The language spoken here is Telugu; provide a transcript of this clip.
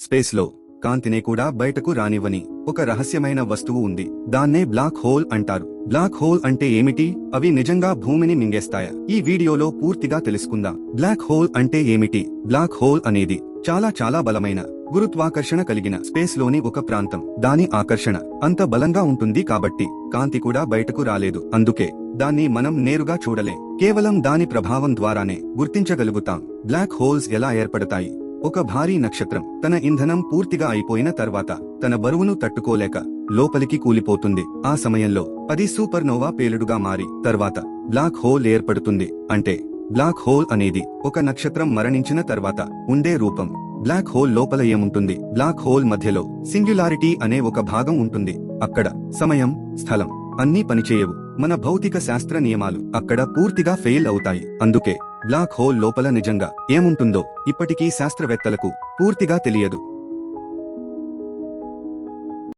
స్పేస్ లో కాంతిని కూడా బయటకు రానివ్వని ఒక రహస్యమైన వస్తువు ఉంది. దాన్నే బ్లాక్ హోల్ అంటారు. బ్లాక్ హోల్ అంటే ఏమిటి? అవి నిజంగా భూమిని మింగేస్తాయా? ఈ వీడియోలో పూర్తిగా తెలుసుకుందాం. బ్లాక్ హోల్ అంటే ఏమిటి? బ్లాక్ హోల్ అనేది చాలా బలమైన గురుత్వాకర్షణ కలిగిన స్పేస్ లోని ఒక ప్రాంతం. దాని ఆకర్షణ అంత బలంగా ఉంటుంది కాబట్టి కాంతి కూడా బయటకు రాలేదు. అందుకే దాన్ని మనం నేరుగా చూడలేం. కేవలం దాని ప్రభావం ద్వారానే గుర్తించగలుగుతాం. బ్లాక్ హోల్స్ ఎలా ఏర్పడతాయి? ఒక భారీ నక్షత్రం తన ఇంధనం పూర్తిగా అయిపోయిన తర్వాత తన బరువును తట్టుకోలేక లోపలికి కూలిపోతుంది. ఆ సమయంలో అది సూపర్నోవా పేలుడుగా మారి తర్వాత బ్లాక్ హోల్ ఏర్పడుతుంది. అంటే బ్లాక్ హోల్ అనేది ఒక నక్షత్రం మరణించిన తర్వాత ఉండే రూపం. బ్లాక్ హోల్ లోపల ఏముంటుంది? బ్లాక్ హోల్ మధ్యలో సింగ్యులారిటీ అనే ఒక భాగం ఉంటుంది. అక్కడ సమయం, స్థలం అన్నీ పనిచేయవు. మన భౌతిక శాస్త్ర నియమాలు అక్కడ పూర్తిగా ఫెయిల్ అవుతాయి. అందుకే బ్లాక్ హోల్ లోపల నిజంగా ఏముంటుందో ఇప్పటికీ శాస్త్రవేత్తలకు పూర్తిగా తెలియదు.